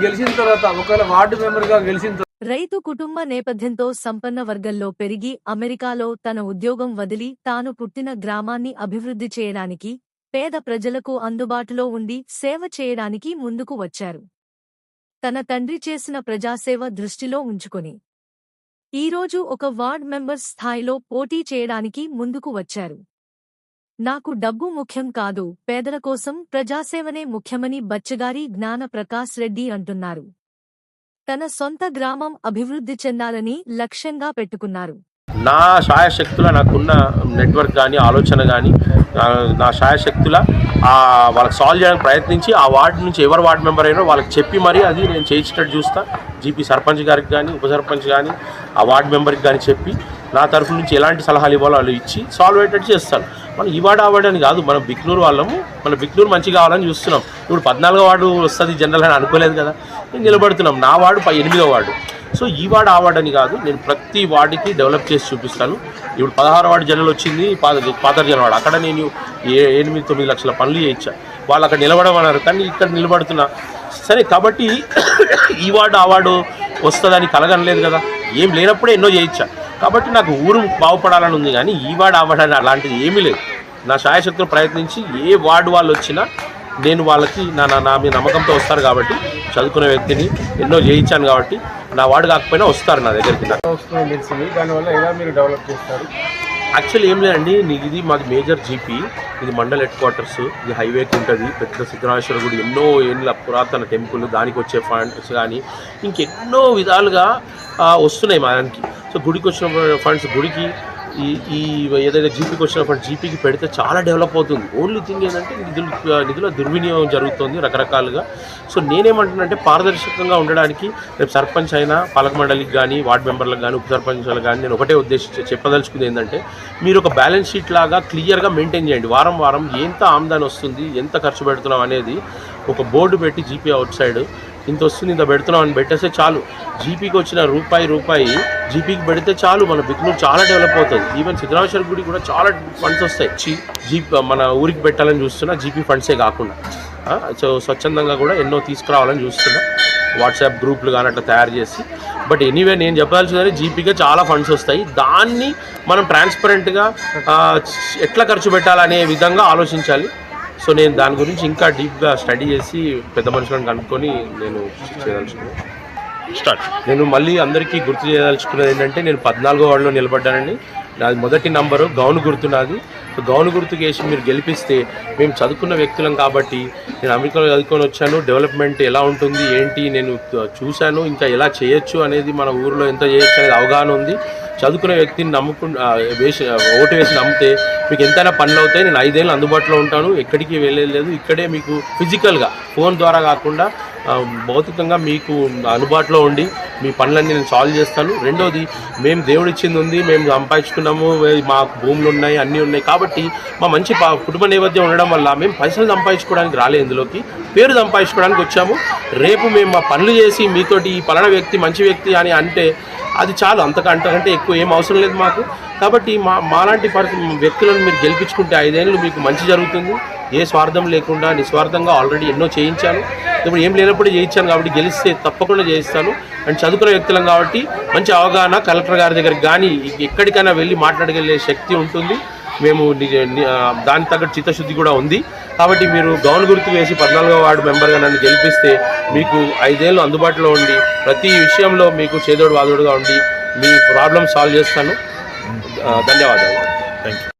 గెలిచిన తర్వాత ఒకవేళ వార్డు మెంబర్ గా గెలిచిన రైతు కుటుంబ నేపథ్యంతో సంపన్న వర్గంలో పెరిగి అమెరికాలో తన ఉద్యోగం వదిలి తాను పుట్టిన గ్రామాన్ని అభివృద్ధి చేయడానికి పేద ప్రజలకు అందుబాటులో ఉండి సేవ చేయడానికి ముందుకు వచ్చారు. తన తండ్రి చేసిన ప్రజాసేవ దృష్టిలో ఉంచుకొని ఈరోజు ఒక వార్డ్ మెంబర్ స్థాయిలో పోటీ చేయడానికి ముందుకు వచ్చారు. నాకు డబ్బు ముఖ్యం కాదు, పేదల కోసం ప్రజాసేవనే ముఖ్యమని బచ్చగారి జ్ఞాన ప్రకాశ్ రెడ్డి అంటున్నారు. తన సొంత గ్రామం అభివృద్ధి చెందాలని లక్ష్యంగా పెట్టుకున్నారు. నా శాయశక్తుల నాకున్న నెట్వర్క్ కానీ ఆలోచన కానీ నా శాయశక్తుల వాళ్ళకి సాల్వ్ చేయడానికి ప్రయత్నించి ఆ వార్డు నుంచి ఎవరు వార్డు మెంబర్ అయినా వాళ్ళకి చెప్పి మరీ అది నేను చేయించేటట్టు చూస్తా. జీపీ సర్పంచ్ గారికి కానీ ఉప సర్పంచ్ కానీ ఆ వార్డు మెంబర్కి కానీ చెప్పి నా తరఫు నుంచి ఎలాంటి సలహాలు ఇవ్వాలో వాళ్ళు ఇచ్చి సాల్వ్ అయ్యేటట్టు చేస్తాను. మనం ఈ వార్డు ఆ వార్డు అని కాదు, మనం బిక్నూరు వాళ్ళము, మన బిక్నూరు మంచి కావాలని చూస్తున్నాం. ఇప్పుడు 14వ వార్డు వస్తుంది జనరల్ అని అనుకోలేదు కదా, నేను నిలబడుతున్నాం. నా వార్డు 8వ వార్డు. సో ఈ వార్డు ఆ వార్డు అని కాదు, నేను ప్రతి వార్డుకి డెవలప్ చేసి చూపిస్తాను. ఇప్పుడు 16వ వార్డు జనరల్ వచ్చింది, పాత జనవాడు, అక్కడ నేను 8-9 లక్షల పనులు చేయించా. వాళ్ళు అక్కడ నిలబడమన్నారు, కానీ ఇక్కడ నిలబడుతున్నా. సరే, కాబట్టి ఈ వార్డు ఆ వార్డు వస్తుందని కలగనలేదు కదా, ఏం లేనప్పుడే ఎన్నో చేయించా. కాబట్టి నాకు ఊరు బాగుపడాలని ఉంది, కానీ ఈ వార్డు ఆ వార్డు అని అలాంటిది ఏమీ లేదు. నా శాయశక్తులు ప్రయత్నించి ఏ వార్డు వాళ్ళు వచ్చినా నేను వాళ్ళకి నా మీ నమ్మకంతో వస్తారు. కాబట్టి చదువుకునే వ్యక్తిని ఎన్నో చేయించాను కాబట్టి నా వార్డు కాకపోయినా వస్తారు నా దగ్గరికి. దానివల్ల ఎలా మీరు డెవలప్ చేస్తారు? యాక్చువల్లీ ఏం లేదండి, ఇది మాది మేజర్ జీపీ, ఇది మండల్ హెడ్ క్వార్టర్స్, ఇది హైవేకి ఉంటుంది. పెద్ద సిద్ధరామేశ్వర గుడి ఎన్నో ఏళ్ళ పురాతన టెంపుల్, దానికి వచ్చే ఫండ్స్ కానీ ఇంకెన్నో విధాలుగా వస్తున్నాయి మా దానికి. సో గుడికి వచ్చిన ఫండ్స్ గుడికి, ఈ ఏదైతే జీపీకి వచ్చిన ఫండ్ జీపీకి పెడితే చాలా డెవలప్ అవుతుంది. ఓన్లీ థింగ్ ఏంటంటే నిధుల దుర్వినియోగం జరుగుతుంది రకరకాలుగా. సో నేనేమంటున్నానంటే పారదర్శకంగా ఉండడానికి రేపు సర్పంచ్ అయినా పాలక మండలికి కానీ వార్డు మెంబర్లకు కానీ ఉప సర్పంచ్లకు కానీ నేను ఒకటే ఉద్దేశించి చెప్పదలుచుకుంది ఏంటంటే, మీరు ఒక బ్యాలెన్స్ షీట్ లాగా క్లియర్గా మెయింటైన్ చేయండి. వారం వారం ఎంత ఆమ్దాని వస్తుంది, ఎంత ఖర్చు పెడుతున్నాం అనేది ఒక బోర్డు పెట్టి జీపీ అవుట్ సైడ్ ఇంత వస్తుంది, ఇంత పెడుతున్నాం అని పెట్టేస్తే చాలు. జీపీకి వచ్చిన రూపాయి జీపీకి పెడితే చాలు, మన బిక్నూరు చాలా డెవలప్ అవుతుంది. ఈవెన్ సిద్ధరామేశ్వర గుడి కూడా చాలా ఫండ్స్ వస్తాయి. మన ఊరికి పెట్టాలని చూస్తున్నా, జీపీ ఫండ్సే కాకుండా. సో స్వచ్ఛందంగా కూడా ఎన్నో తీసుకురావాలని చూస్తున్నా, వాట్సాప్ గ్రూపులు కానీ అట్లా తయారు చేసి. బట్ ఎనీవే నేను చెప్పాల్సిందని జీపీగా చాలా ఫండ్స్ వస్తాయి, దాన్ని మనం ట్రాన్స్పరెంట్గా ఎట్లా ఖర్చు పెట్టాలనే విధంగా ఆలోచించాలి. సో నేను దాని గురించి ఇంకా డీప్గా స్టడీ చేసి పెద్ద మనుషులను కనుక్కొని నేను చేయదలుచుకున్నాను. నేను మళ్ళీ అందరికీ గుర్తు చేయదలుచుకున్నది ఏంటంటే, నేను 14వ వార్డులో నిలబడ్డానండి. నాది మొదటి నంబరు గౌను గుర్తు నాది. సో గౌను గుర్తుకు వేసి మీరు గెలిపిస్తే, మేము చదువుకున్న వ్యక్తులం కాబట్టి, నేను అమెరికాలో చదువుకొని వచ్చాను, డెవలప్మెంట్ ఎలా ఉంటుంది ఏంటి నేను చూశాను, ఇంకా ఎలా చేయొచ్చు అనేది, మన ఊరిలో ఎంత చేయొచ్చు అనేది అవగాహన ఉంది. చదువుకునే వ్యక్తిని ఓటు వేసి నమ్మితే మీకు ఎంతైనా పనులు అవుతాయి. నేను 5 ఏళ్ళు అందుబాటులో ఉంటాను, ఎక్కడికి వెళ్ళలేదు. ఇక్కడే మీకు ఫిజికల్గా ఫోన్ ద్వారా కాకుండా భౌతికంగా మీకు అందుబాటులో ఉండి మీ పనులన్నీ నేను సాల్వ్ చేస్తాను. రెండోది, మేము దేవుడిచ్చింది ఉంది, మేము సంపాదించుకున్నాము, మాకు భూములు ఉన్నాయి, అన్నీ ఉన్నాయి. కాబట్టి మా మంచి కుటుంబ నేపథ్యం ఉండడం వల్ల మేము పైసలు సంపాదించుకోవడానికి రాలేదు, ఇందులోకి పేరు సంపాదించుకోవడానికి వచ్చాము. రేపు మేము మా పనులు చేసి మీతోటి ఈ పలానా వ్యక్తి మంచి వ్యక్తి అని అంటే అది చాలు, అంతకంటే ఎక్కువ ఏం అవసరం లేదు మాకు. కాబట్టి మాలాంటి వ్యక్తులను మీరు గెలిపించుకుంటే 5 ఏళ్ళు మీకు మంచి జరుగుతుంది. ఏ స్వార్థం లేకుండా నిస్వార్థంగా ఆల్రెడీ ఎన్నో చేయించాను, ఇప్పుడు ఏం లేనప్పుడే చేయించాను. కాబట్టి గెలిస్తే తప్పకుండా చేయిస్తాను. అండ్ చదువుకునే వ్యక్తులం కాబట్టి మంచి అవగాహన కలెక్టర్ గారి దగ్గరికి కానీ ఎక్కడికైనా వెళ్ళి మాట్లాడగలిగే శక్తి ఉంటుంది. మేము దానికి తగ్గట్టు చిత్తశుద్ధి కూడా ఉంది. కాబట్టి మీరు గౌను గుర్తు వేసి 14వ వార్డు మెంబర్గా నన్ను గెలిపిస్తే మీకు 5 ఏళ్ళు అందుబాటులో ఉండి ప్రతి విషయంలో మీకు చేదోడు వాదోడుగా ఉండి మీ ప్రాబ్లమ్ సాల్వ్ చేస్తాను. ధన్యవాదాలు. Thank you.